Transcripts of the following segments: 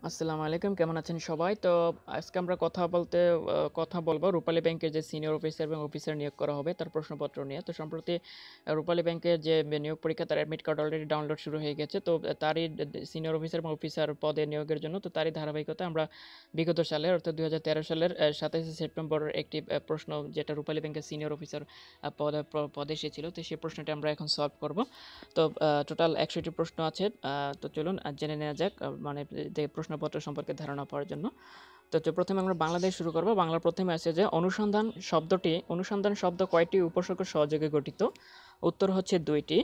আসসালামু আলাইকুম, কেমন আছেন সবাই? তো আজকে আমরা কথা বলবো রূপালী ব্যাংকের যে সিনিয়র অফিসার এবং অফিসার নিয়োগ করা হবে তার প্রশ্নপত্র নিয়ে। তো সম্প্রতি রূপালী ব্যাংকের যে নিয়োগ পরীক্ষা তার অ্যাডমিট কার্ড অলরেডি ডাউনলোড শুরু হয়ে গেছে। তো তারই সিনিয়র অফিসার এবং অফিসার পদে নিয়োগের জন্য তো তারই ধারাবাহিকতা আমরা বিগত সালের অর্থাৎ 2013 সালের 27 সেপ্টেম্বরের একটি প্রশ্ন যেটা রূপালী ব্যাংকের সিনিয়র অফিসার পদে এসেছিল, তো সেই প্রশ্নটি আমরা এখন সলভ করব। তো টোটাল 100টি প্রশ্ন আছে। তো চলুন জেনে নেওয়া যাক, মানে যে প্রশ্নপত্র সম্পর্কে ধারণা পাওয়ার জন্য। তো প্রথমে আমরা বাংলা দিয়ে শুরু করব। বাংলার প্রথমে আছে যে অনুসন্ধান শব্দ কয়টি উপসর্গ সহযোগে গঠিত? উত্তর হচ্ছে 2টি।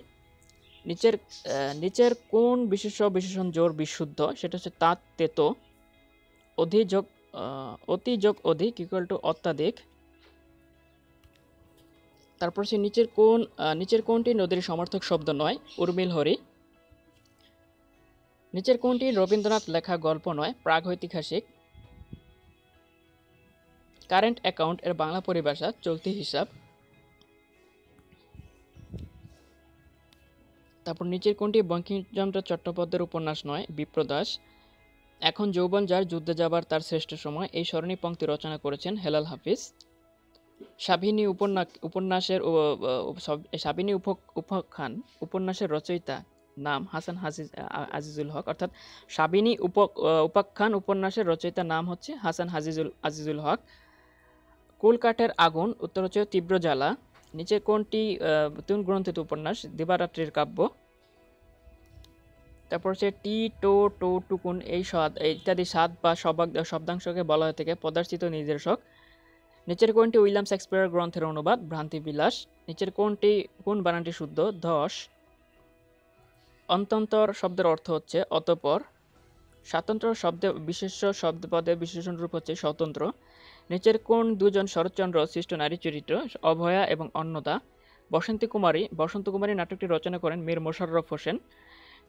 নিচের কোন বিশেষণ জোর বিশুদ্ধ? সেটা হচ্ছে তাত তেতো। অতি যোগ অধিক ইকুয়াল টু অত্যাধিক। তারপর সে নিচের কোনটি নদীর সমর্থক শব্দ নয়? উর্মিল হরি। নিচের কোনটি রবীন্দ্রনাথ লেখা গল্প নয়? প্রাগৈতিহাসিক। কারেন্ট অ্যাকাউন্ট এর বাংলা পরিভাষা চলতি হিসাব। তারপর নিচের কোনটি বঙ্কিমচন্দ্র চট্টোপাধ্যায়ের উপন্যাস নয়? বিপ্রদাস। এখন যৌবন যার, যুদ্ধে যাবার তার শ্রেষ্ঠ সময়, এই সরণি পংক্তি রচনা করেছেন হেলাল হাফিজ। সাবিনী উপাখ্যান উপন্যাসের রচয়িতা নাম হাসান আজিজুল হক, অর্থাৎ সাবিনী উপাখ্যান উপন্যাসের রচয়িতার নাম হচ্ছে হাসান আজিজুল হক। কুলকাঠের আগুন, উত্তর হচ্ছে তীব্র জ্বালা। নিচে কোনটি নতুন গ্রন্থিত উপন্যাস? দিবারাত্রির কাব্য। তারপর হচ্ছে টি টো টো টুকুন এই ইত্যাদি স্বাদ বা শব্দাংশকে বলা হয়ে থাকে পদার্থিত নির্দেশক। নিচের কোনটি উইলিয়াম শেক্সপিয়ার গ্রন্থের অনুবাদ? ভ্রান্তিবিলাস। নিচের কোন বানানটি শুদ্ধ? ধস। অন্তন্তর শব্দের অর্থ হচ্ছে অতঃপর। স্বাতন্ত্র্য শব্দে শব্দপদে বিশেষণ রূপ হচ্ছে স্বতন্ত্র। নিচের কোন দুজন শরৎচন্দ্র সৃষ্ট নারী চরিত্র? অভয়া এবং অন্নদা। বসন্ত কুমারী নাটকটি রচনা করেন মীর মোশাররফ হোসেন।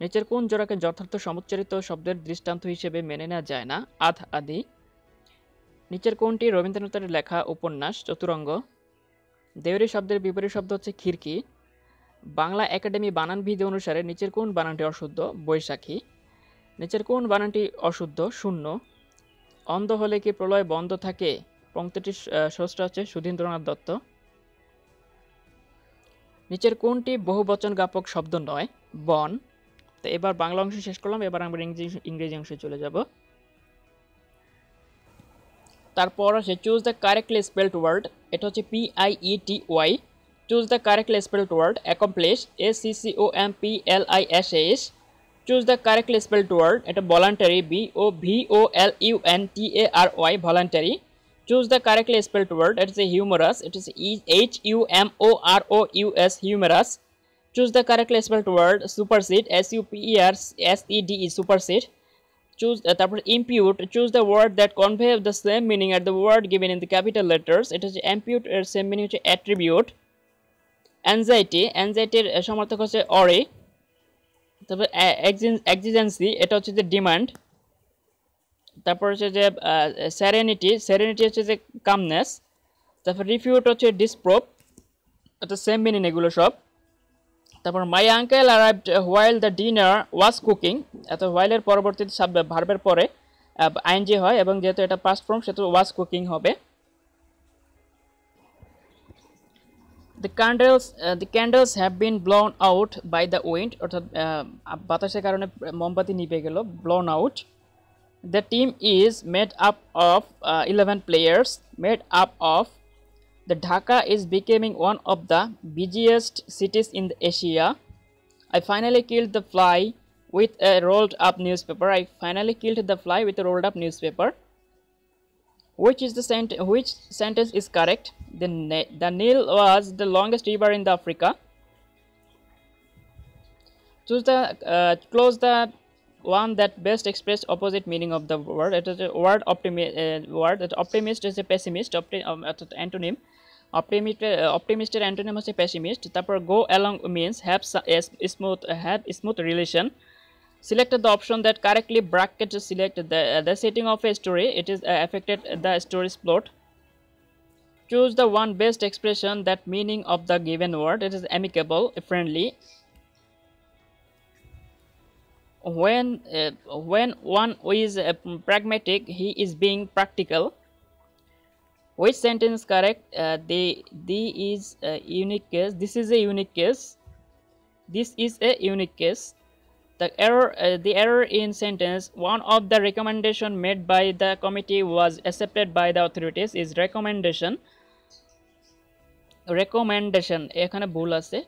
নিচের কোন জোড়াকে যথার্থ সমুচ্চারিত শব্দের দৃষ্টান্ত হিসেবে মেনে নেওয়া যায় না? আধ আদি। নিচের কোনটি রবীন্দ্রনাথের লেখা উপন্যাস? চতুরঙ্গ। দেউরি শব্দের বিপরীত শব্দ হচ্ছে খিড়কি। বাংলা একাডেমি বানানবিধি অনুসারে নিচের কোন বানানটি অশুদ্ধ? বৈশাখী। নিচের কোন বানানটি অশুদ্ধ? শূন্য। অন্ধ হলে কি প্রলয় বন্ধ থাকে? পংক্তিটির স্রষ্টা হচ্ছে সুধীন্দ্রনাথ দত্ত। নিচের কোনটি বহুবচন জ্ঞাপক শব্দ নয়? বন। তো এবার বাংলা অংশ শেষ করলাম, এবার আমরা ইংরেজি অংশে চলে যাব। তারপর আছে choose the correctly spelled word, এটা হচ্ছে PIETY। Choose the correctly spelled word accomplish, ACCOMPLISH। Choose the correctly spelled word, এটা voluntary, VOLUNTARY voluntary. Choose the correctly spelled word, এটা হচ্ছে হিউমারাস, এটা হচ্ছে HUMOROUS humorous. Choose the correctly spelled word supersede, SUPERSEDE supersede. তারপর impute, choose the word that convey the same meaning as the word given in the capital letters, এটা হচ্ছে impute এর same meaning হচ্ছে attribute। anxiety এর সমার্থক হচ্ছে ore। তারপর exigency, এটা হচ্ছে যে ডিমান্ড। তারপর হচ্ছে যে serenity হচ্ছে যে কামনেস। তারপর refute হচ্ছে disprove, এটা সেম মিনিং এগুলো সব। তারপর my uncle arrived while the dinner was cooking, এত হোয়াইলের পরবর্তীতে ভার্বের পরে আইএনজি হয় এবং যেহেতু এটা পাস্ট ফর্ম সেহেতু ওয়াজ কুকিং হবে। The candles have been blown out by the wind, অর্থাৎ বাতাসের কারণে মোমবাতি নিভে গেল, blown out. The team is made up of 11 players, made up of. The Dhaka is becoming one of the busiest cities in Asia. I finally killed the fly with a rolled up newspaper. Which sentence is correct? The Nile was the longest river in Africa. Close the one that best express opposite meaning of the word. It is a word optimist is a pessimist, antonym. অপটিমিস্টের antonym হচ্ছে pessimist. তারপর go along means have smooth relation. Select the option that correctly bracket select the setting of a story, it is affected the story's plot. Choose the one best expression that meaning of the given word, it is amicable, friendly. when one is pragmatic, he is being practical. Which sentence correct? The is a unique case. This is a unique case. This is a unique case. The error in sentence, one of the recommendation made by the committee was accepted by the authorities is recommendation. এখানে ভুল আছে।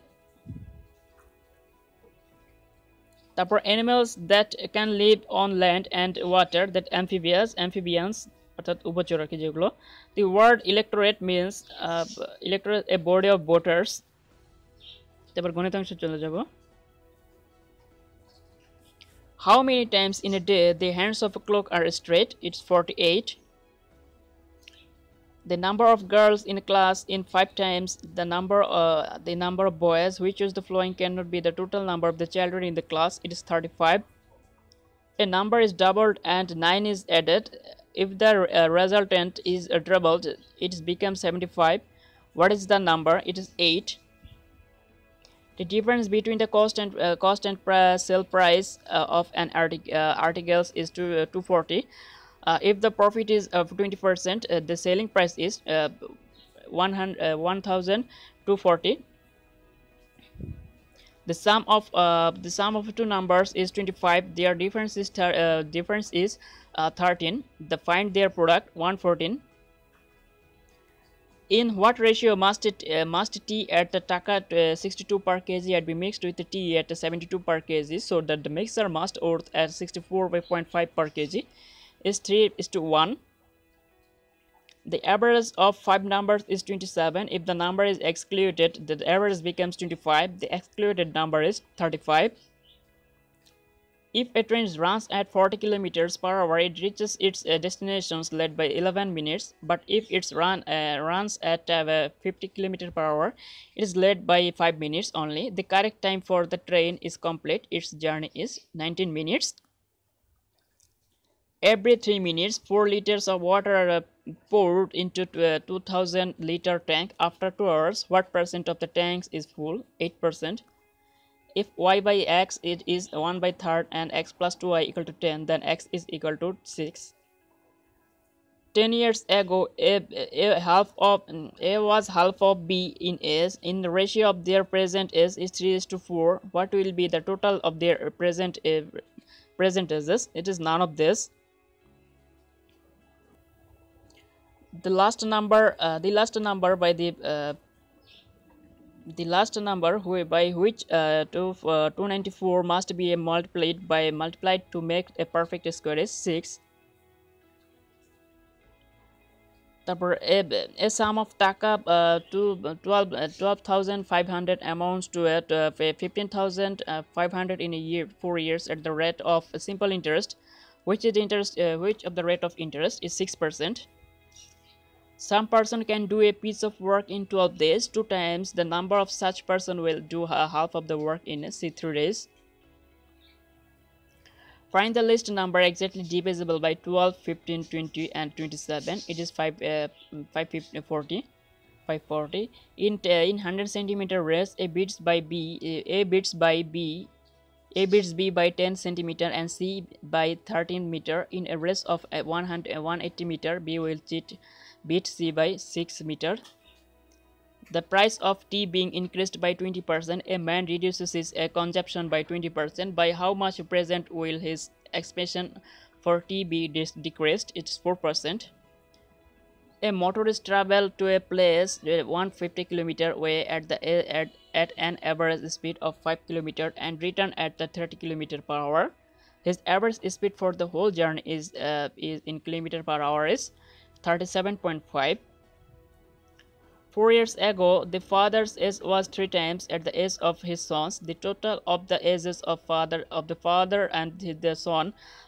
তারপর animals that can live on land and water, that amphibians অর্থাৎ উভচর আর কি যেগুলো। The word electorate means electorate a body of voters। তারপর গণিতাংশে চলে যাব। How many times in a day the hands of a clock are straight? It's 48. The number of girls in a class in 5 times the number of boys. Which is the following cannot be the total number of the children in the class? It is 35. A number is doubled and 9 is added. If the resultant is doubled, it becomes 75. What is the number? It is 8. The difference between the cost and sale price of an articles is 240. If the profit is 20%, the selling price is 1,240. The sum of two numbers is 25. Their difference is 13. Find their product 114. In what ratio must tea at the taka 62 per kg be mixed with the tea at 72 per kg, so that the mixer must worth at 64.5 per kg is 3:1. The average of 5 numbers is 27. If the number is excluded, the average becomes 25. The excluded number is 35. If a train runs at 40 kilometers per hour, it reaches its destinations late by 11 minutes. But if it runs at 50 kilometers per hour, it is late by 5 minutes only. The correct time for the train is complete. Its journey is 19 minutes. Every 3 minutes, 4 liters of water are poured into a 2000 liter tank. After 2 hours, what percent of the tanks is full? 8%. If y by x it is 1/3 and x plus 2y equal to 10, then x is equal to 6. 10 years ago, A was half of B in age. In the ratio of their present age is 3:4. What will be the total of their present ages? It is none of this. The last number by which 294 must be multiplied to make a perfect square is 6. তারপর a sum of টাকা to 12,500 amounts to 15,500 in a year 4 years at the rate of simple interest. Which of the rate of interest is 6%. Some person can do a piece of work in 12 days. 2 times the number of such person will do half of the work in 3 days. Find the least number exactly divisible by 12, 15, 20 and 27. It is 540. In 100 centimeter race, A beats B by 10 centimeter and C by 13 meter. In a race of 180 meter, B will beat C by 6 meter. The price of tea being increased by 20%, a man reduces his consumption by 20%. By how much present will his expenditure for tea be decreased? It's 4%. A motorist travel to a place 150 kilometer away at an average speed of 5 km and return at the 30 km per hour. His average speed for the whole journey is in kilometer per hour is 37.5. 4 years ago, the father's age was 3 times at the age of his sons. The total of the ages of the father and the son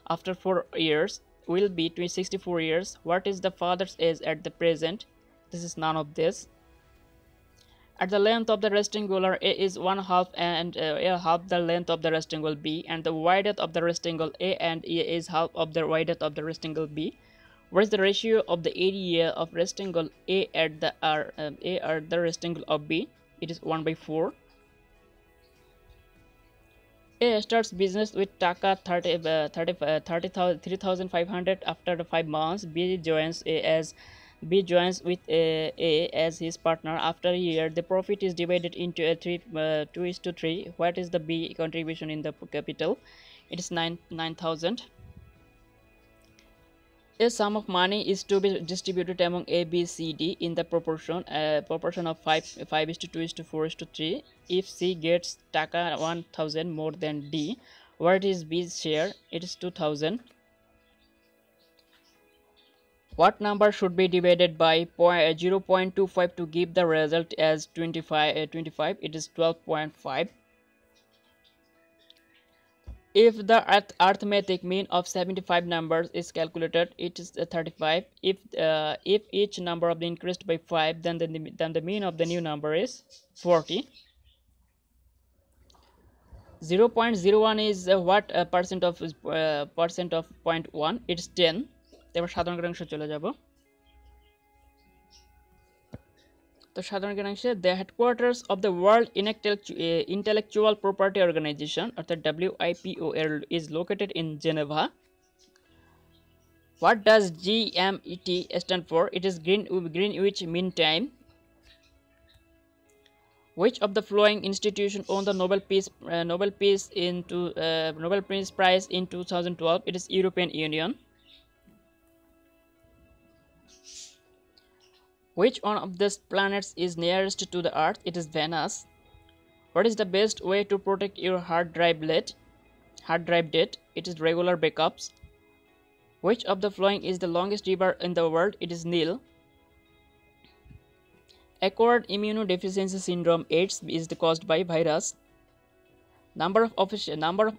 after 4 years will be 64 years. What is the father's age at the present? This is none of this. At the length of the rectangular, A is 1/2 and half the length of the rectangle B, and the width of the rectangle A and E is half of the width of the rectangle B. What is the ratio of the area of rectangle A at the rectangle of B? It is 1/4. A starts business with Taka 3,500 after 5 months. B joins with A as his partner after a year. The profit is divided into a 2:3. What is the B contribution in the capital? It is 9,000. A sum of money is to be distributed among A, B, C, D in the proportion of 5:2:4:3. If C gets Taka 1,000 more than D, what is B's share? It is 2,000. What number should be divided by 0.25 to give the result as 25? It is 12.5. If the arithmetic mean of 75 numbers is calculated, it is 35. If each number of the increased by 5, then the mean of the new number is 40. 0.01 is what percent of 0.1? It's 10. এবার সাধারণ গণাংশে চলে যাব। তো সাধারণ গণাংশে the headquarters of the World Intellectual Property Organization অর্থাৎ WIPO is located in Geneva. What does GMET stand for? It is Greenwich Mean Time. Which of the following institution won the Nobel Peace Prize in 2012? It is European Union. Which one of these planets is nearest to the Earth? It is Venus. What is the best way to protect your hard drive date? It is regular backups. Which of the following is the longest river in the world? It is Nile. Acquired immunodeficiency syndrome (AIDS) is caused by virus. Number of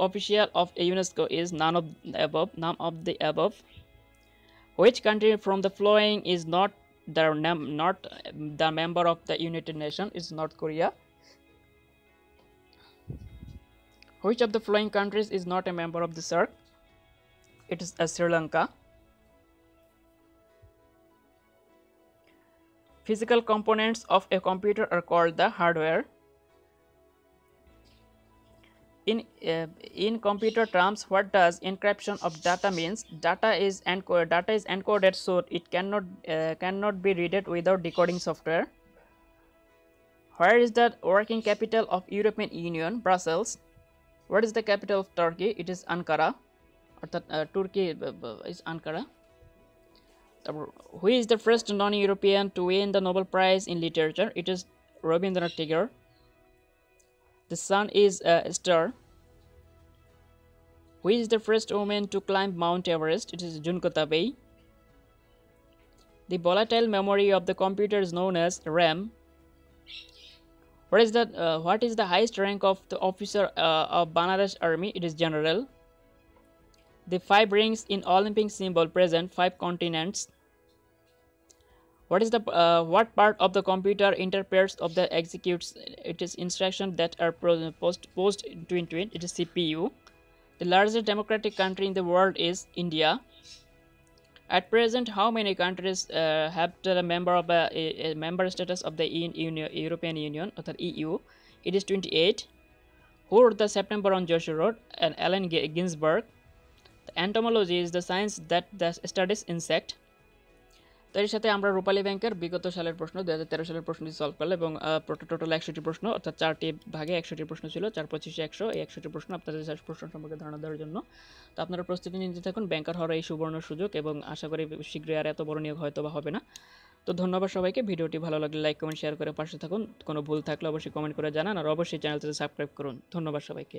official of UNESCO is none of the above. Which country from the following is not the member of the United Nations? Is North Korea. Which of the following countries is not a member of the SAARC? It is Sri Lanka. Physical components of a computer are called the hardware. In computer terms, what does encryption of data means? Data is encoded so it cannot be read without decoding software. Where is the working capital of European Union? Brussels. What is the capital of Turkey? It is Ankara. Turkey is Ankara. Who is the first non-European to win the Nobel Prize in Literature? It is Rabindranath Tagore. The sun is a star. Who is the first woman to climb Mount Everest? It is Junko Tabei. The volatile memory of the computer is known as RAM. What is the highest rank of the officer of Bangladesh Army? It is General. The 5 rings in Olympic symbol present 5 continents. What part of the computer interprets of the executes it is instructions that are post into it? It is CPU. The largest democratic country in the world is India. At present, how many countries have the member status of the European Union or the EU? It is 28. Who wrote the September on Joshua Road? And Allen Ginsberg. The entomology is the science that studies insect. তো এর সাথে আমরা রূপালী ব্যাংকের বিগত সালের প্রশ্ন 2013 সালের প্রশ্নটি সলভ করলাম এবং টোটাল 100টি প্রশ্ন অর্থাৎ 4টি ভাগে 100টি প্রশ্ন ছিল 4 25 100 এই 100টি প্রশ্ন আপনাদের প্রশ্ন সম্পর্কে ধারণা দেওয়ার জন্য। তো আপনারা প্রস্তুতি নিতে থাকুন ব্যাংকার হওয়ার এই সুবর্ণ সুযোগ এবং আশা করি শীঘ্রই আর এত বড় নিয়োগ হয়তো বা হবে না। তো ধন্যবাদ সবাইকে। ভিডিওটি ভালো লাগলে লাইক কমেন্ট শেয়ার করে পাশে থাকুন। কোনো ভুল থাকলে অবশ্যই কমেন্ট করে জানান আর অবশ্যই চ্যানেলটিতে সাবস্ক্রাইব করুন। ধন্যবাদ সবাইকে।